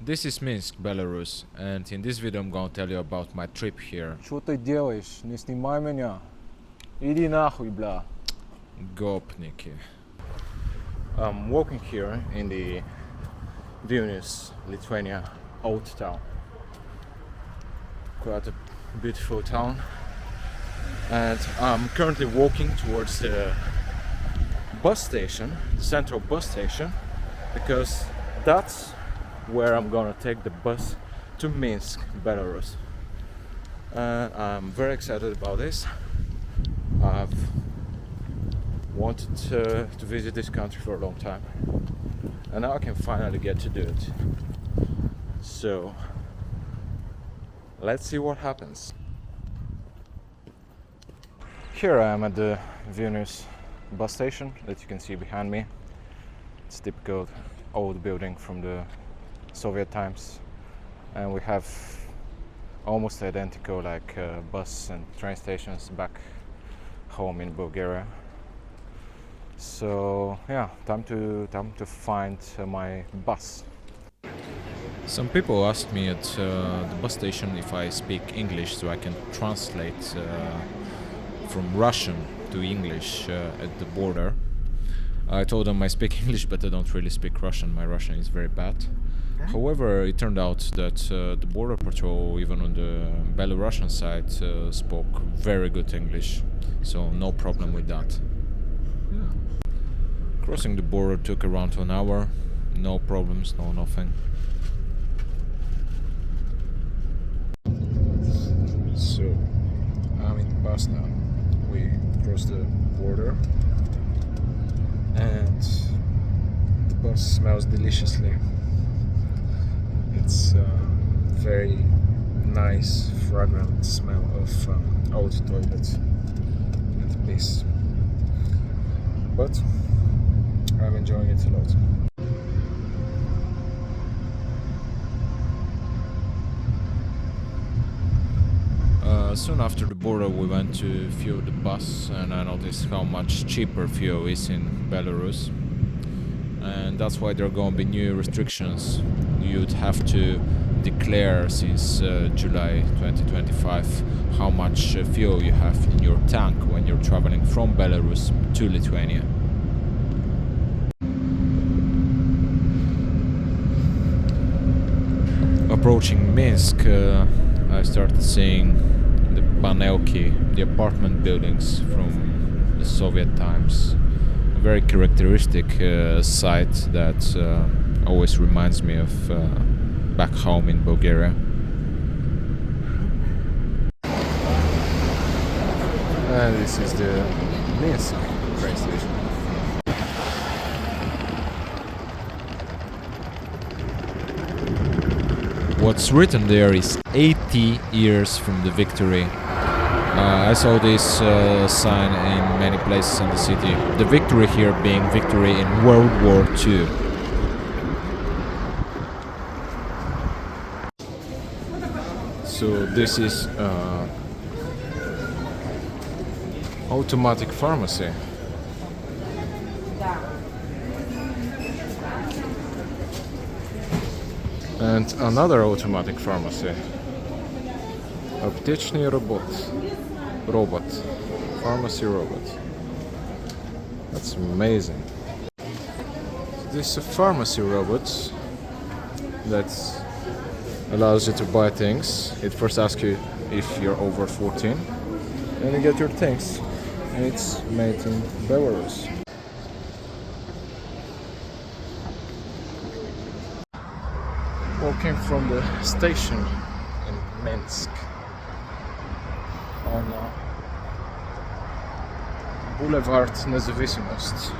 This is Minsk, Belarus, and in this video I'm going to tell you about my trip here. Что ты делаешь? Не снимай меня. Иди нахуй, бля. Gopniki. I'm walking here in the Vilnius, Lithuania, old town. Quite a beautiful town. And I'm currently walking towards the bus station, the central bus station, because that's where I'm gonna take the bus to Minsk, Belarus. And I'm very excited about this. I've wanted to visit this country for a long time, and now I can finally get to do it. So let's see what happens. Here I am at the Vilnius bus station that you can see behind me. It's a typical old building from the Soviet times, and we have almost identical bus and train stations back home in Bulgaria. So yeah, time to find my bus. Some people asked me at the bus station if I speak English so I can translate from Russian to English at the border. I told them I speak English, but I don't really speak Russian. My Russian is very bad. However, it turned out that the border patrol, even on the Belarusian side, spoke very good English, so no problem with that. Crossing the border took around 1 hour, no problems, no nothing. So I'm in the bus now. We crossed the border, and the bus smells deliciously. It's a very nice, fragrant smell of old toilets and piss. But I'm enjoying it a lot. Soon after the border we went to fuel the bus, and I noticed how much cheaper fuel is in Belarus, and that's why there are going to be new restrictions. You'd have to declare since July 2025 how much fuel you have in your tank when you're traveling from Belarus to Lithuania. Approaching Minsk, I started seeing the panelki, the apartment buildings from the Soviet times. A very characteristic sight that always reminds me of back home in Bulgaria. And this is the Minsk train station. What's written there is 80 years from the victory. I saw this sign in many places in the city. The victory here being victory in World War II. So this is automatic pharmacy. And another automatic pharmacy. Аптечный robot. Pharmacy robot. That's amazing. This is a pharmacy robot that allows you to buy things. It first asks you if you're over 14, and you get your things. And it's made in Belarus. Walking from the station in Minsk on Boulevard Nezavисимость,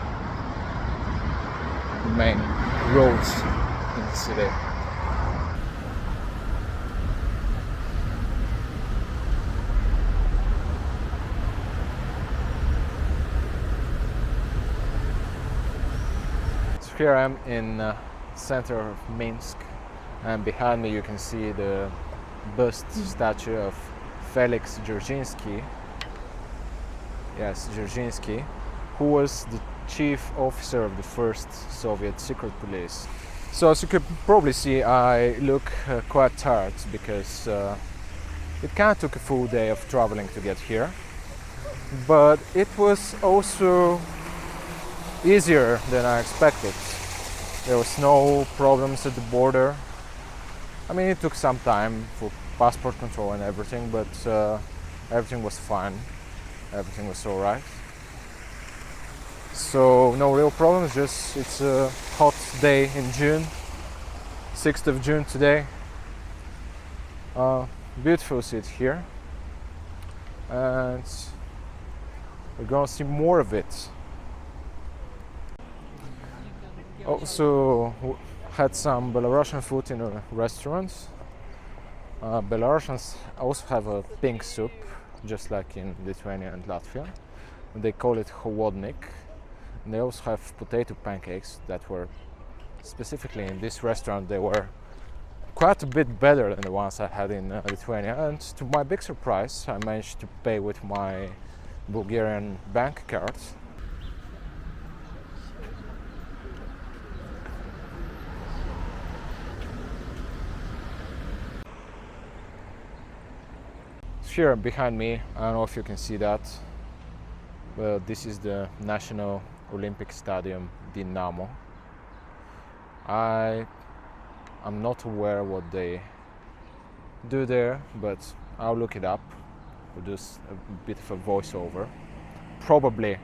main road in the city. So here I am in center of Minsk. And behind me you can see the bust statue of Felix Dzerzhinsky. Yes, Dzerzhinsky, who was the chief officer of the first Soviet secret police. So as you could probably see, I look quite tired because it kind of took a full day of traveling to get here. But it was also easier than I expected. There was no problems at the border. I mean, it took some time for passport control and everything, but everything was fine. Everything was alright. So no real problems, just it's a hot day in June, 6th of June today. Beautiful city here. And we're gonna see more of it. Also had some Belarusian food in a restaurant. Belarusians also have a pink soup, just like in Lithuania and Latvia. They call it holodnik. And they also have potato pancakes that were, specifically in this restaurant, they were quite a bit better than the ones I had in Lithuania. And to my big surprise, I managed to pay with my Bulgarian bank card. Here behind me, I don't know if you can see that, but this is the National Olympic Stadium Dinamo. I'm not aware what they do there, but I'll look it up. We'll do a bit of a voiceover. Probably.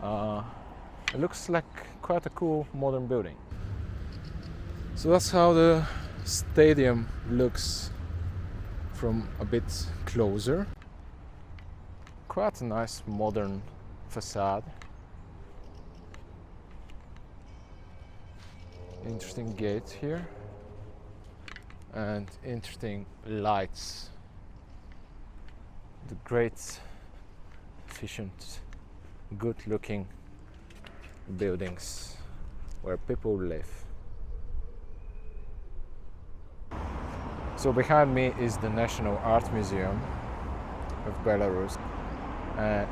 It looks like quite a cool modern building. So that's how the stadium looks from a bit closer. Quite a nice modern facade. Interesting gate here and interesting lights. The great, efficient, good looking buildings where people live. So behind me is the National Art Museum of Belarus.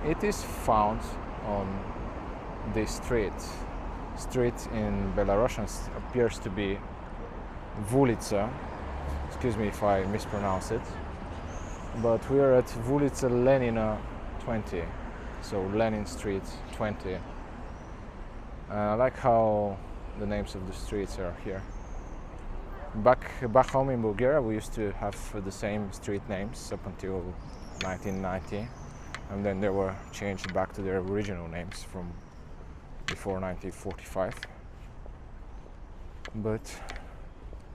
It is found on this street. Street in Belarusian appears to be Vulitsa. Excuse me if I mispronounce it. But we are at Vulitsa Lenina 20, so Lenin Street 20. I like how the names of the streets are here. Back home in Bulgaria, we used to have the same street names up until 1990, and then they were changed back to their original names from before 1945. But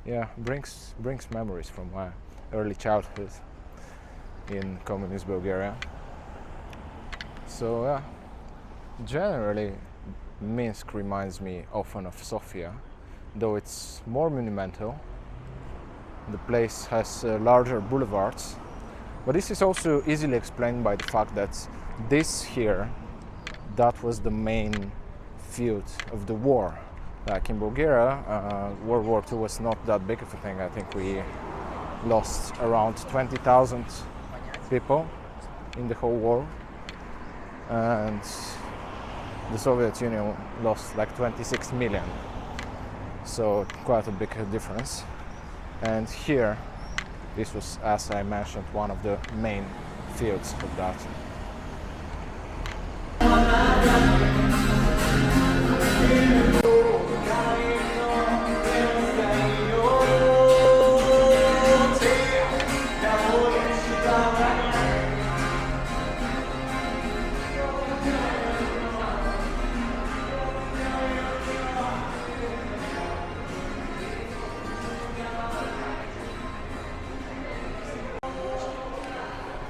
yeah, brings memories from my early childhood in communist Bulgaria. So yeah, generally Minsk reminds me often of Sofia, though it's more monumental. The place has larger boulevards, but this is also easily explained by the fact that this here, that was the main field of the war. Like in Bulgaria, World War II was not that big of a thing. I think we lost around 20,000 people in the whole war, and the Soviet Union lost like 26 million. So quite a big difference. And here, this was, as I mentioned, one of the main fields of that.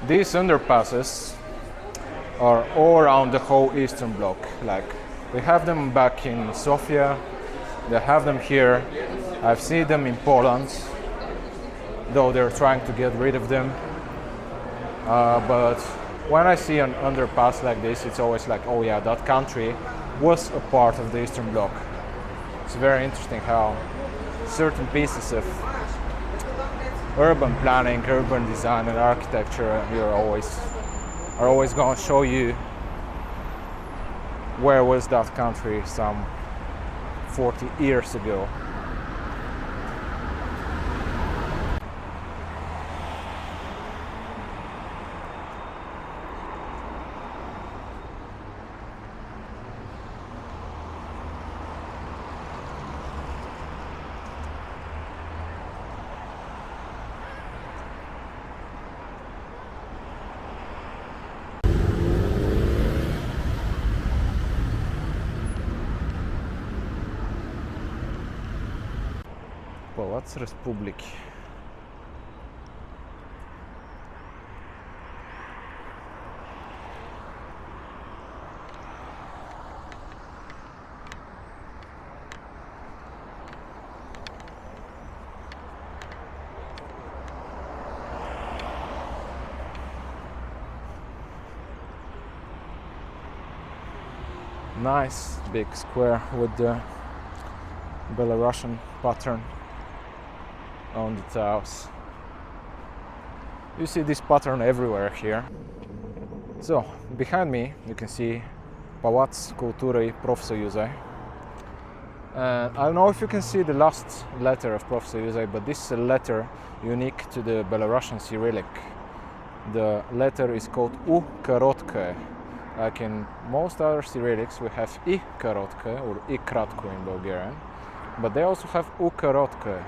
These underpasses are all around the whole Eastern Bloc. Like, we have them back in Sofia, they have them here. I've seen them in Poland, though they're trying to get rid of them. But when I see an underpass like this, it's always like, oh yeah, that country was a part of the Eastern Bloc. It's very interesting how certain pieces of urban planning, urban design and architecture are always going to show you where was that country some 40 years ago. Палац Республики. Nice big square with the Belarusian pattern on the tiles. You see this pattern everywhere here. So behind me you can see Pałac Kultury Profsojuzej. And I don't know if you can see the last letter of Profsojuzej, but this is a letter unique to the Belarusian Cyrillic. The letter is called U korotke. Like in most other Cyrillics we have I korotke or I kratko in Bulgarian, but they also have U korotke,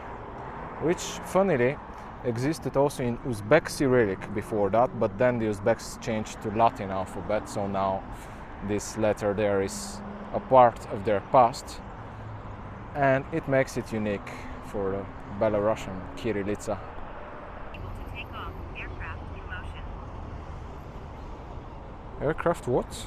which funnily existed also in Uzbek Cyrillic before that, but then the Uzbeks changed to Latin alphabet, so now this letter there is a part of their past, and it makes it unique for the Belarusian Kirillitsa. Able to take off. Aircraft in motion. Aircraft what?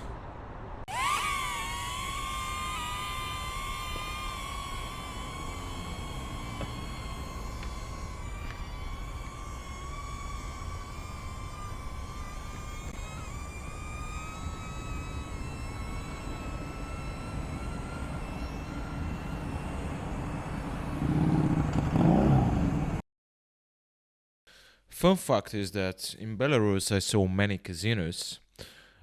Fun fact is that in Belarus I saw many casinos,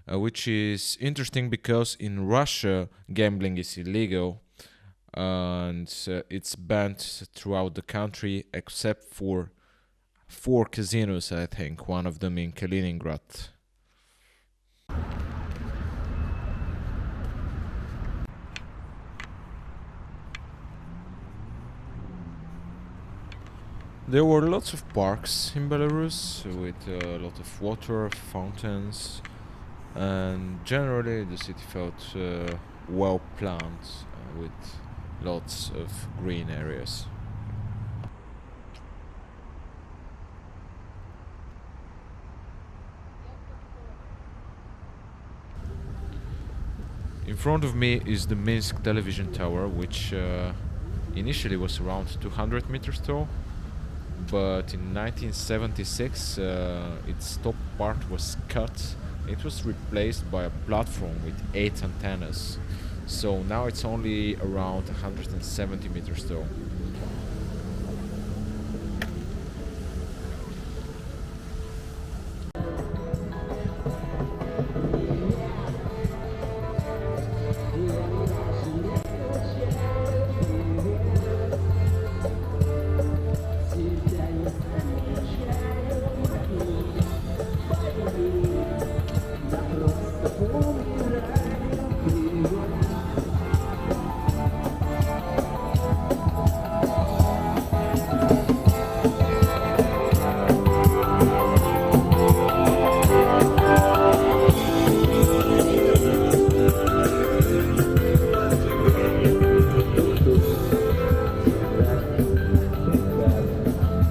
which is interesting because in Russia gambling is illegal and it's banned throughout the country except for 4 casinos, I think, one of them in Kaliningrad. There were lots of parks in Belarus with a lot of water, fountains, and generally the city felt well planned with lots of green areas. In front of me is the Minsk television tower, which initially was around 200 meters tall, but in 1976 its top part was cut. It was replaced by a platform with 8 antennas, so now it's only around 170 meters tall.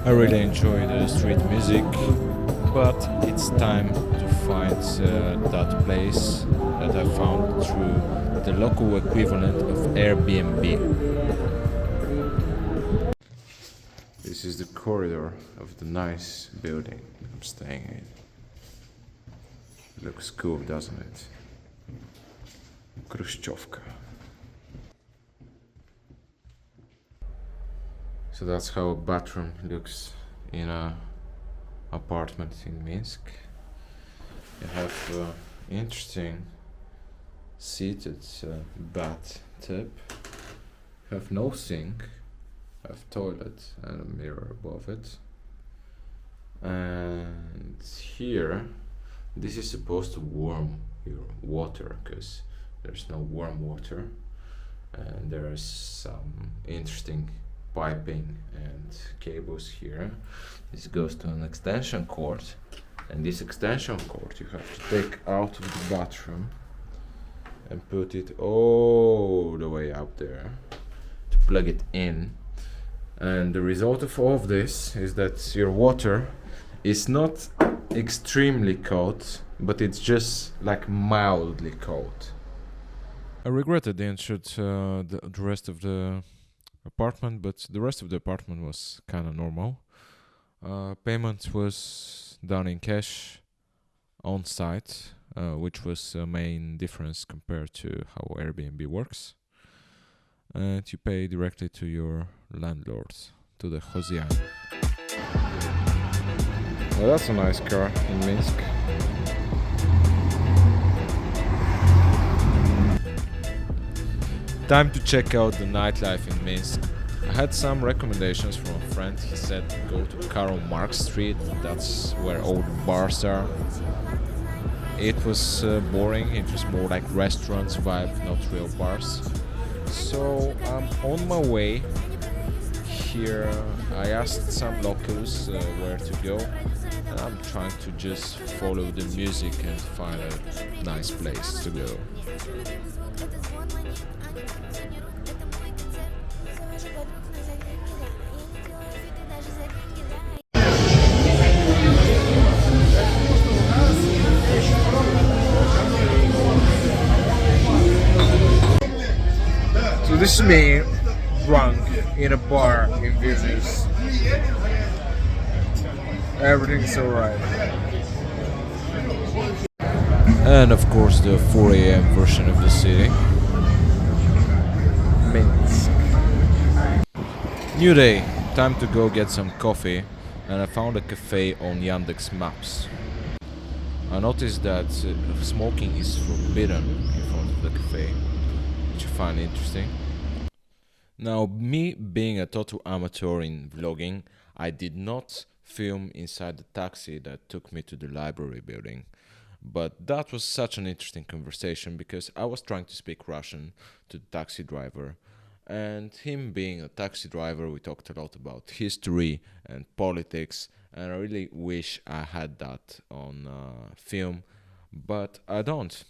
I really enjoy the street music, but it's time to find that place that I found through the local equivalent of Airbnb. This is the corridor of the nice building I'm staying in. Looks cool, doesn't it? Khrushchevka. So that's how a bathroom looks in a apartment in Minsk. You have interesting seated bathtub have no sink, have toilet and a mirror above it. And here, this is supposed to warm your water because there's no warm water. And there is some interesting piping and cables here. This goes to an extension cord, and this extension cord you have to take out of the bathroom and put it all the way up there to plug it in. And the result of all of this is that your water is not extremely cold, but it's just like mildly cold. I regretted they entered the rest of the apartment, but the rest of the apartment was kind of normal. Payment was done in cash on site, which was a main difference compared to how Airbnb works. And you pay directly to your landlord, to the Hosian. Well, that's a nice car in Minsk. Time to check out the nightlife in Minsk. I had some recommendations from a friend. He said go to Karl Marx Street, that's where all the bars are. It was boring, it was more like restaurants vibe, not real bars. So I'm on my way. Here I asked some locals where to go, and I'm trying to just follow the music and find a nice place to go. So this is me drunk in a bar in Vilnius. Everything's alright. And of course the 4 a.m. version of the city. Minsk. New day, time to go get some coffee, and I found a cafe on Yandex Maps. I noticed that smoking is forbidden in front of the cafe, which I find interesting. Now, me being a total amateur in vlogging, I did not film inside the taxi that took me to the library building. But that was such an interesting conversation because I was trying to speak Russian to the taxi driver. And him being a taxi driver, we talked a lot about history and politics. And I really wish I had that on film, but I don't.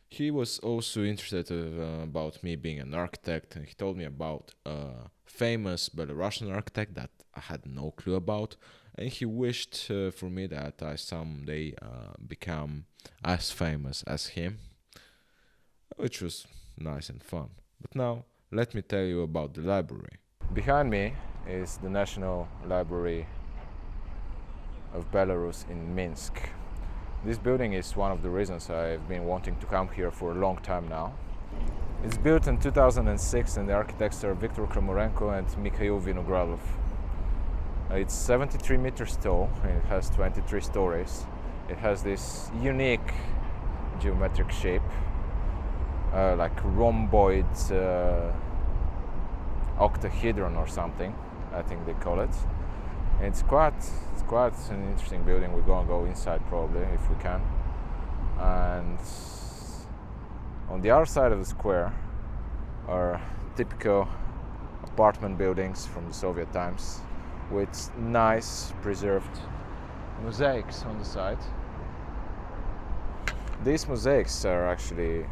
He was also interested about me being an architect, and he told me about a famous Belarusian architect that I had no clue about, and he wished for me that I someday become as famous as him, which was nice and fun. But now, let me tell you about the library. Behind me is the National Library of Belarus in Minsk. This building is one of the reasons I've been wanting to come here for a long time now. It's built in 2006 and the architects are Viktor Kramorenko and Mikhail Vinogradov. It's 73 meters tall and it has 23 stories. It has this unique geometric shape, like rhomboid octahedron or something, I think they call it. And it's quite an interesting building. We're gonna go inside probably if we can. And on the other side of the square are typical apartment buildings from the Soviet times with nice preserved mosaics on the side. These mosaics are actually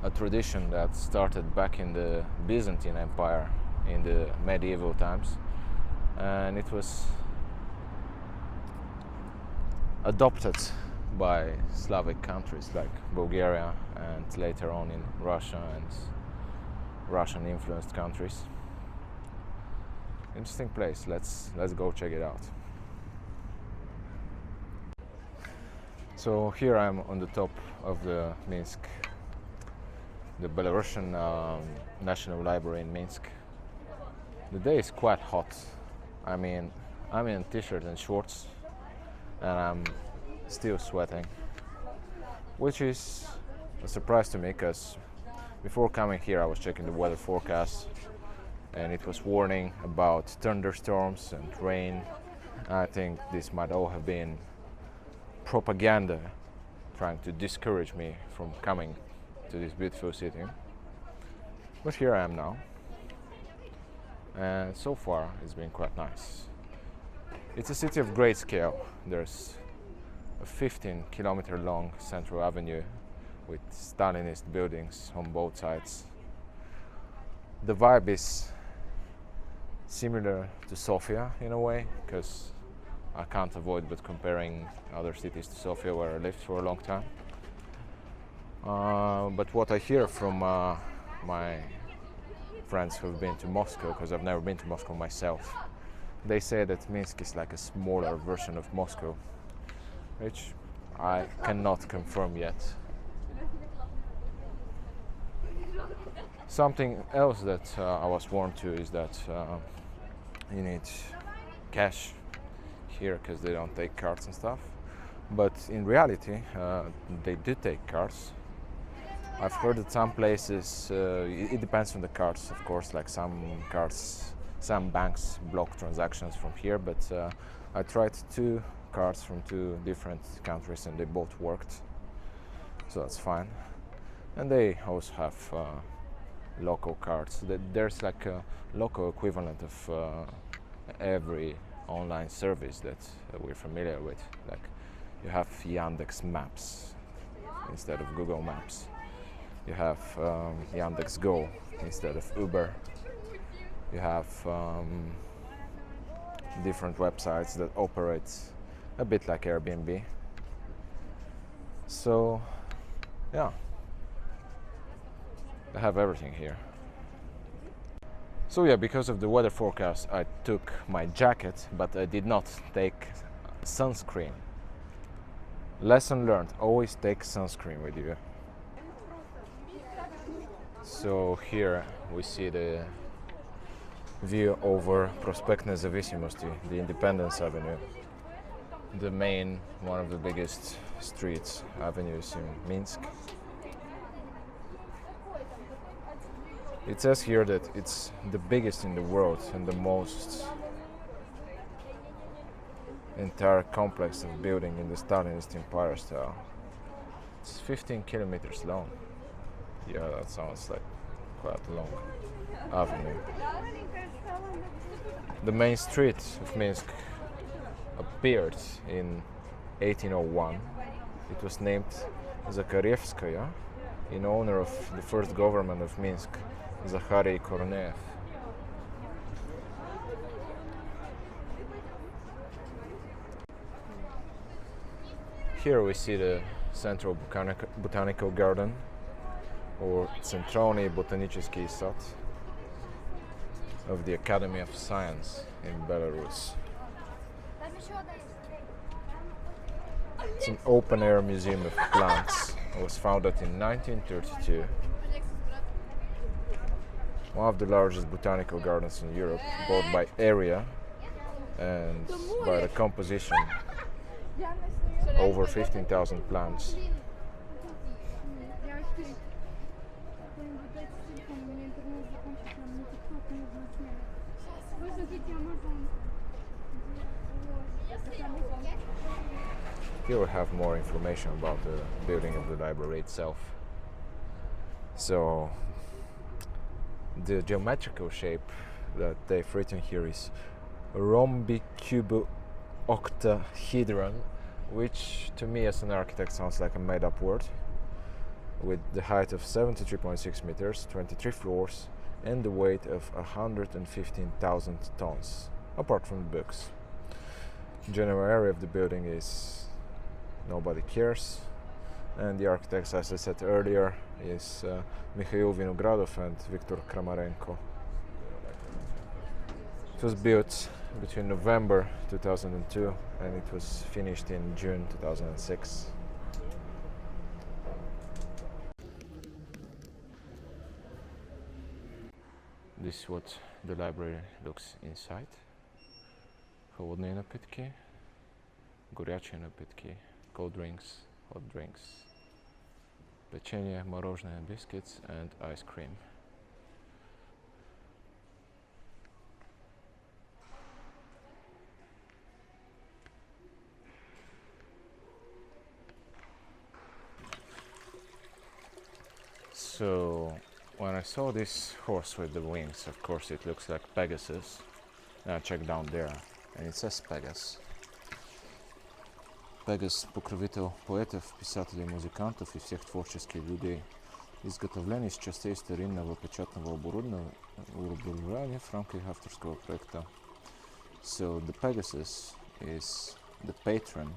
a tradition that started back in the Byzantine Empire in the medieval times, and it was adopted by Slavic countries like Bulgaria and later on in Russia and Russian influenced countries. Interesting place. Let's go check it out. So here I'm on the top of the Minsk, the Belarusian National Library in Minsk. The day is quite hot. I mean, I'm in a t-shirt and shorts and I'm still sweating, which is a surprise to me because Before coming here, I was checking the weather forecast, and it was warning about thunderstorms and rain. I think this might all have been propaganda trying to discourage me from coming to this beautiful city. But here I am now, and so far it's been quite nice. It's a city of great scale. There's a 15-kilometer long central avenue with Stalinist buildings on both sides. The vibe is similar to Sofia in a way, because I can't avoid but comparing other cities to Sofia, where I lived for a long time. But what I hear from my friends who've been to Moscow, because I've never been to Moscow myself, they say that Minsk is like a smaller version of Moscow, which I cannot confirm yet. Something else that I was warned to is that you need cash here because they don't take cards and stuff. But in reality, they do take cards. I've heard that some places, it depends on the cards, of course, like some banks block transactions from here, but I tried 2 cards from 2 different countries and they both worked, so that's fine. And they also have local cards. There's like a local equivalent of every online service that we're familiar with. Like you have Yandex Maps instead of Google Maps. You have Yandex Go instead of Uber. You have different websites that operate a bit like Airbnb. So, yeah, I have everything here. So yeah, because of the weather forecast, I took my jacket, but I did not take sunscreen. Lesson learned, always take sunscreen with you. So here we see the view over Prospekt Nezavисимости, the Independence Avenue, one of the biggest avenues in Minsk. It says here that it's the biggest in the world and the most entire complex of building in the Stalinist Empire style. It's 15 kilometers long. Yeah, that sounds like quite a long avenue. The main street of Minsk appeared in 1801. It was named Zakharevskaya in honor of the first government of Minsk, Zakhary Korneev. Here we see the Central Botanical Garden, or Centralny Botaniczny Sad of the Academy of Science in Belarus. It's an open-air museum of plants. It was founded in 1932. One of the largest botanical gardens in Europe, both by area and by the composition. Over 15,000 plants. Here we have more information about the building of the library itself. So the geometrical shape that they've written here is rhombicubo-octahedron, which to me as an architect sounds like a made-up word, with the height of 73.6 meters, 23 floors, and the weight of 115,000 tons, apart from the books. The general area of the building is nobody cares, and the architects, as I said earlier, is Mikhail Vinogradov and Viktor Kramarenko. It was built between November 2002 and it was finished in June 2006. This is what the library looks inside. Холодные напитки, горячие напитки, cold drinks, hot drinks. Печенье, мороженое, biscuits and ice cream. So when I saw this horse with the wings, of course it looks like Pegasus. And I checked down there and it says Pegasus. Пегас – покровител поетов, писателей, музикантов и всех творческих людей. Изготовление из частей старинного печатного оборудования в рамках авторского проекта. So the Pegasus is the patron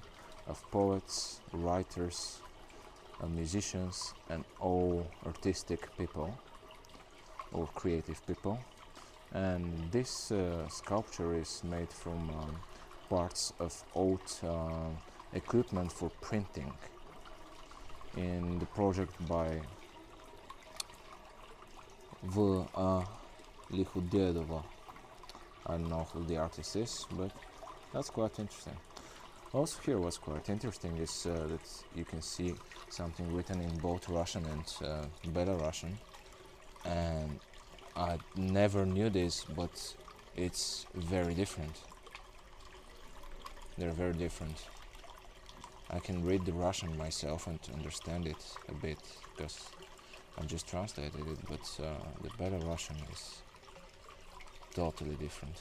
of poets, writers, musicians and all artistic people or creative people. And this sculpture is made from parts of old equipment for printing in the project by V.A. Likhudedova. I don't know who the artist is, but that's quite interesting. Also here what's quite interesting is that you can see something written in both Russian and Belarusian, and I never knew this, but it's very different. They're very different. I can read the Russian myself and understand it a bit because I just translated it, but the Belarusian is totally different.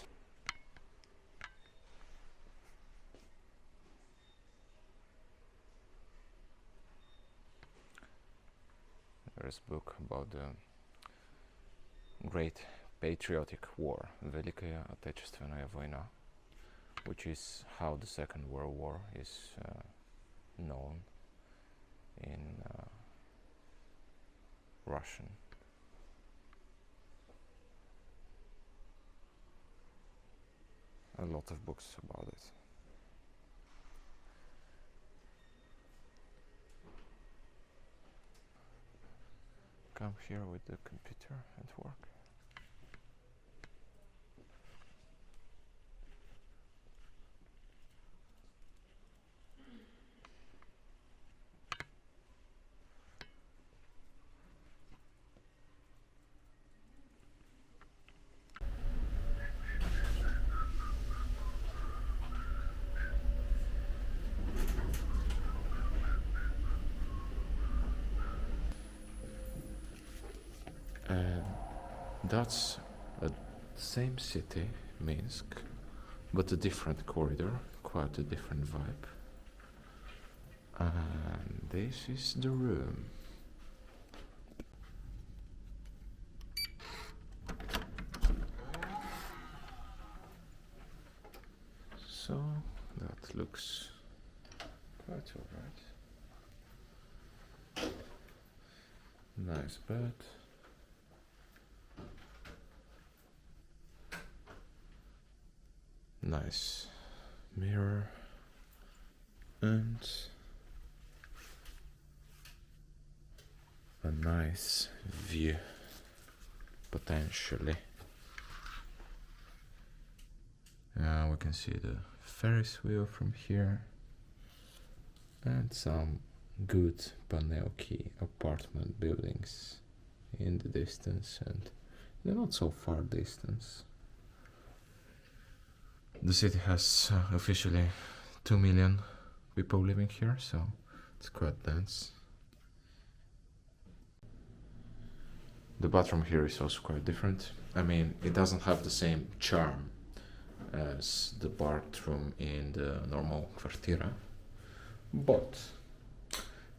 There's a book about the Great Patriotic War, Великая Отечественная война, which is how the Second World War is known in Russian. A lot of books about it. Come here with the computer and work. That's the same city, Minsk, but a different corridor, quite a different vibe. And this is the room. So that looks quite alright. Nice bed. Nice mirror and a nice view, potentially. We can see the Ferris wheel from here and some good panelki apartment buildings in the distance, and they're not so far distance. The city has officially 2 million people living here, so it's quite dense. The bathroom here is also quite different. I mean, it doesn't have the same charm as the bathroom in the normal kvartira, but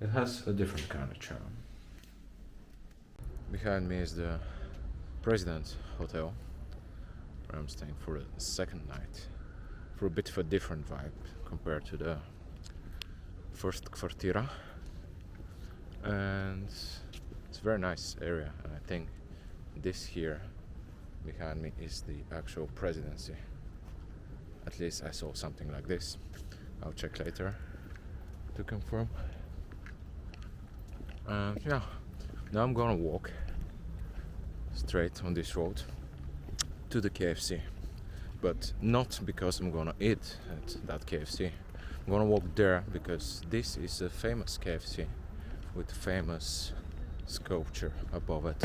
it has a different kind of charm. Behind me is the President Hotel, where I'm staying for the second night, for a bit of a different vibe compared to the first kvartira. And it's a very nice area, and I think this here behind me is the actual presidency. At least I saw something like this. I'll check later to confirm. Yeah, now I'm gonna walk straight on this road to the KFC, but not because I'm gonna eat at that KFC. I'm gonna walk there because this is a famous KFC with famous sculpture above it.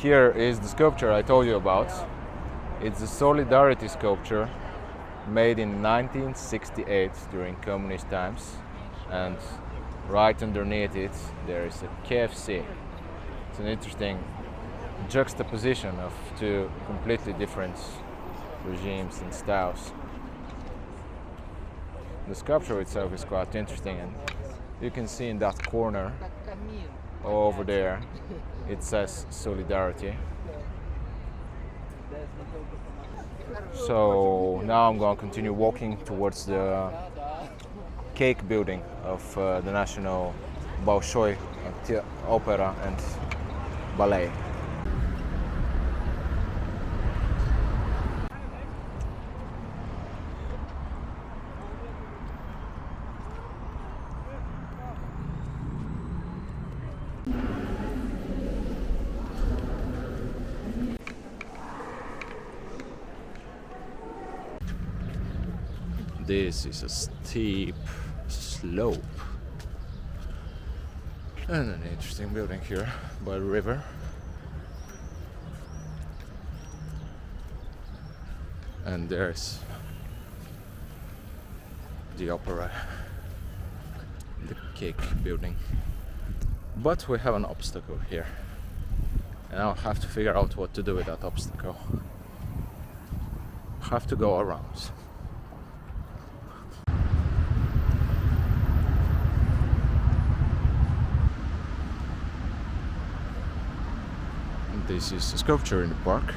Here is the sculpture I told you about. It's a Solidarity sculpture made in 1968 during communist times, and right underneath it there is a KFC. It's an interesting juxtaposition of two completely different regimes and styles. The sculpture itself is quite interesting, and you can see in that corner over there it says Solidarity. So now I'm going to continue walking towards the cake building of the National Bolshoi Opera and Ballet. This is a steep slope and an interesting building here by the river. And there's the opera, the cake building. But we have an obstacle here, and I'll have to figure out what to do with that obstacle. Have to go around. This is a sculpture in the park.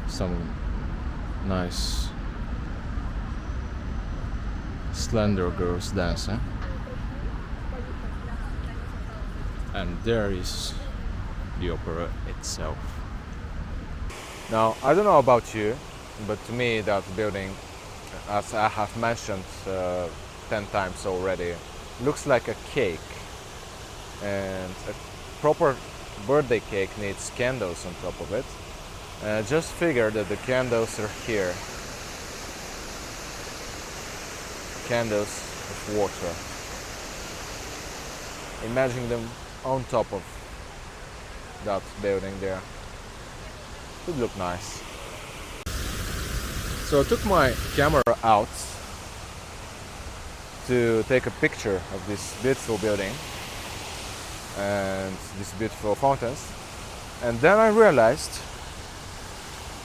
Some nice slender girls dancing. And there is the opera itself. Now, I don't know about you, but to me that building, as I have mentioned 10 times already, looks like a cake. And a proper birthday cake needs candles on top of it. And I just figured that the candles are here. Candles of water. Imagine them on top of that building there. Would look nice. So I took my camera out to take a picture of this beautiful building and these beautiful fountains, and then I realized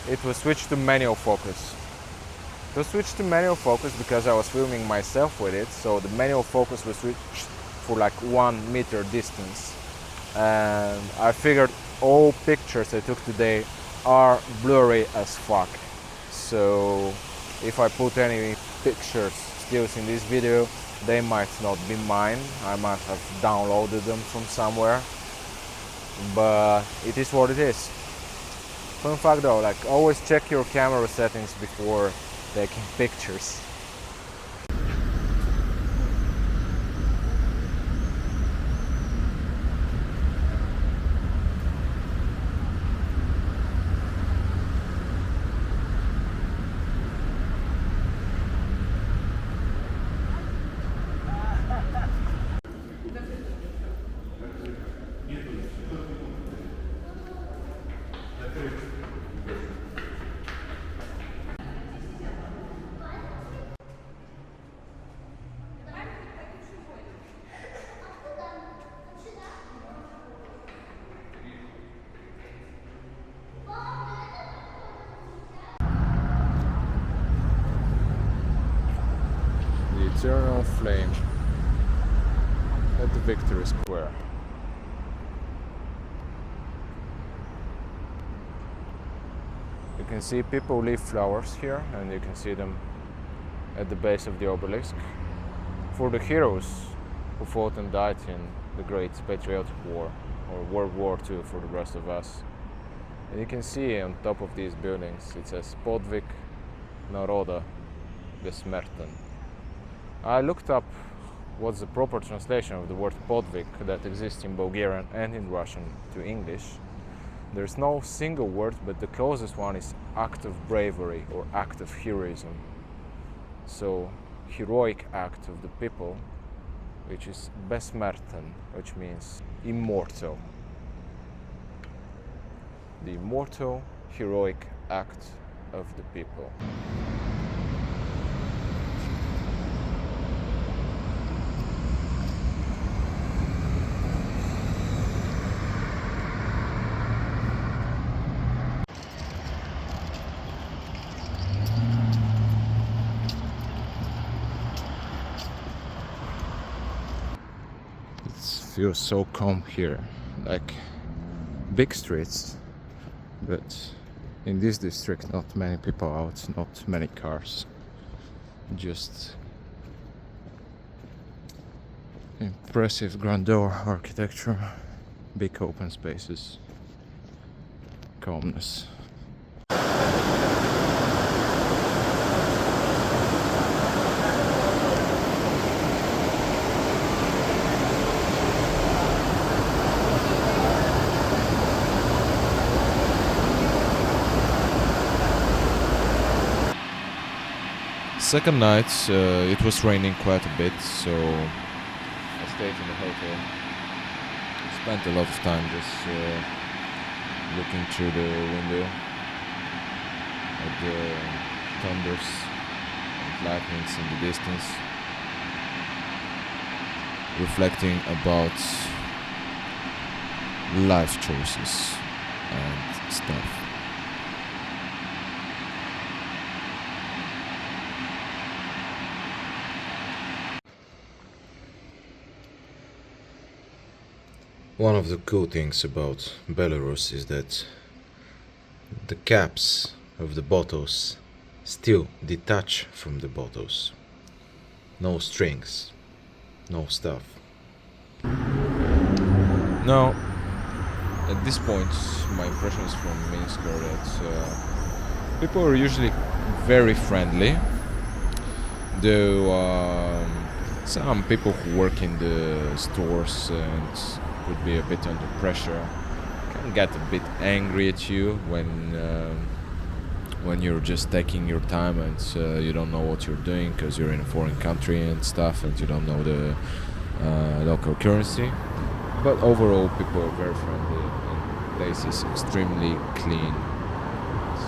it was switched to manual focus. It was switched to manual focus because I was filming myself with it, so the manual focus was switched for like 1 meter distance, and I figured all pictures I took today are blurry as fuck. So if I put any pictures stills in this video, they might not be mine. I might have downloaded them from somewhere, but it is what it is. Fun fact though, like always check your camera settings before taking pictures. the eternal flame at the Victory Square. You can see people leave flowers here, and you can see them at the base of the obelisk for the heroes who fought and died in the Great Patriotic War, or World War II for the rest of us. And you can see on top of these buildings it says Podvig Naroda Besmerten. I looked up what's the proper translation of the word podvig that exists in Bulgarian and in Russian to English. There's no single word, but the closest one is act of bravery or act of heroism. So, heroic act of the people, which is besmerten, which means immortal. The immortal, heroic act of the people. It feels so calm here, like big streets, but in this district not many people out, not many cars, just impressive grandeur architecture, big open spaces, calmness. Second night, it was raining quite a bit, so I stayed in the hotel. Spent a lot of time just looking through the window at the thunders and lightnings in the distance, reflecting about life choices and stuff. One of the cool things about Belarus is that the caps of the bottles still detach from the bottles. No strings, no stuff. Now, at this point, my impressions from Minsk are that people are usually very friendly, though some people who work in the stores and would be a bit under pressure can get a bit angry at you when you're just taking your time and you don't know what you're doing because you're in a foreign country and stuff and you don't know the local currency. But overall, people are very friendly and the place is extremely clean. It's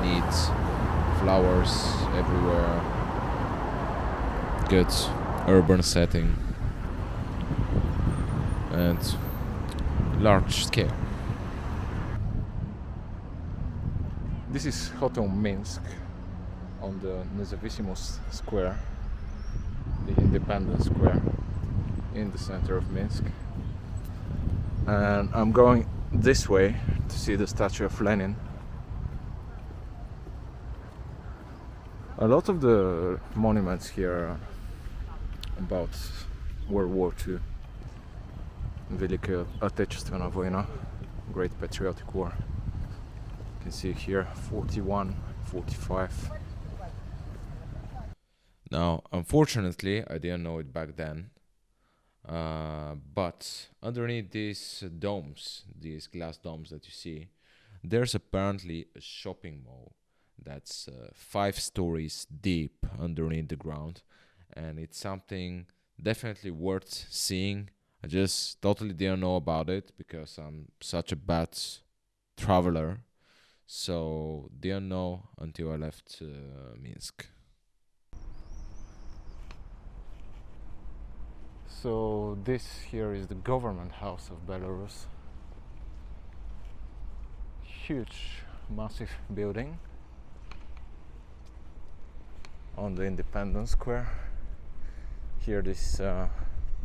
neat, flowers everywhere, good urban setting and large scale. This is Hotel Minsk on the Nezavisimos Square, the Independence Square in the center of Minsk. And I'm going this way to see the statue of Lenin. A lot of the monuments here are about World War II. Великая Отечественная война, Great Patriotic War. You can see here 41, 45. Now, unfortunately, I didn't know it back then, but underneath these domes, these glass domes that you see, there's apparently a shopping mall that's 5 stories deep underneath the ground, and it's something definitely worth seeing. I just totally didn't know about it because I'm such a bad traveler, so didn't know until I left Minsk. So this here is the government house of Belarus. Huge, massive building on the Independence Square. Here this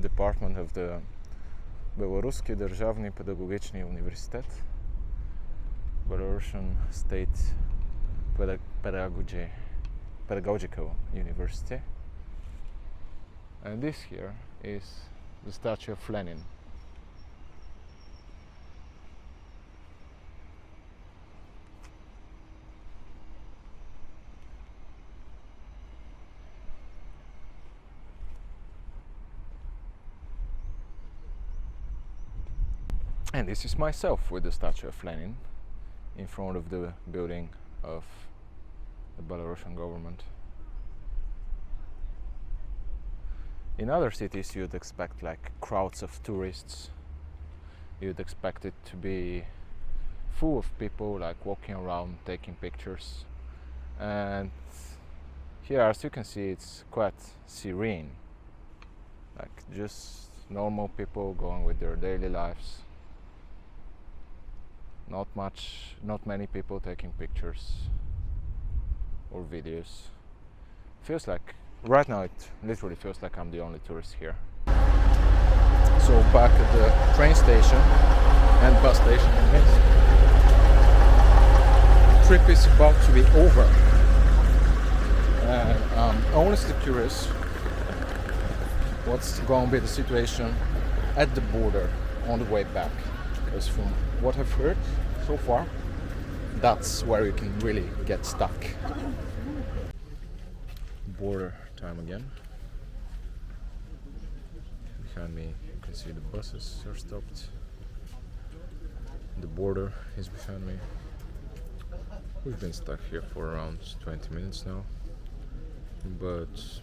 department of the Белорусский державний педагогічний університет, Belarusian State Pedagogical University. And this here is the statue of Lenin. And this is myself with the statue of Lenin in front of the building of the Belarusian government. In other cities you'd expect like crowds of tourists. You'd expect it to be full of people like walking around taking pictures. And here, as you can see, it's quite serene. Like just normal people going with their daily lives. Not many people taking pictures or videos. Feels like, right now it literally feels like I'm the only tourist here. So back at the train station and bus station in Minsk. The trip is about to be over. And I'm honestly curious what's going to be the situation at the border on the way back. Because from what I've heard so far, that's where you can really get stuck. Border time again. Behind me you can see the buses are stopped. The border is behind me. We've been stuck here for around 20 minutes now, but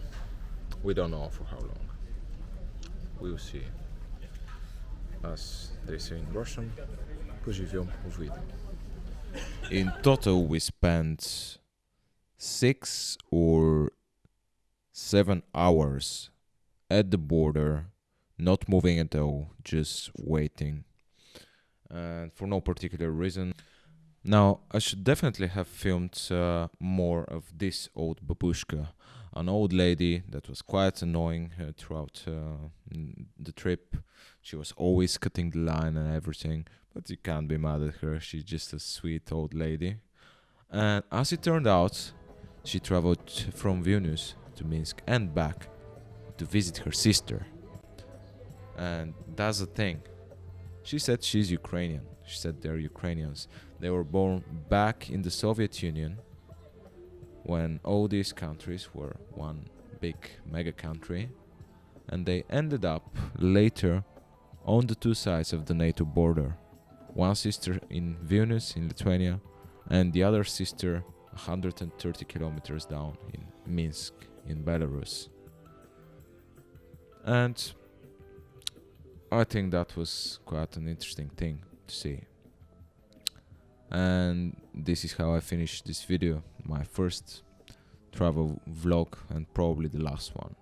we don't know for how long. We'll see. As they say in Russian, поживем, увидим. In total, we spent 6 or 7 hours at the border, not moving at all, just waiting, and for no particular reason. Now, I should definitely have filmed more of this old babushka, an old lady that was quite annoying throughout the trip. She was always cutting the line and everything, but you can't be mad at her. She's just a sweet old lady. And as it turned out, she traveled from Vilnius to Minsk and back to visit her sister. And that's the thing. She said she's Ukrainian. She said they're Ukrainians. They were born back in the Soviet Union when all these countries were one big mega country, and they ended up later on the two sides of the NATO border. One sister in Vilnius in Lithuania and the other sister 130 kilometers down in Minsk in Belarus. And I think that was quite an interesting thing to see. And this is how I finished this video, my first travel vlog and probably the last one.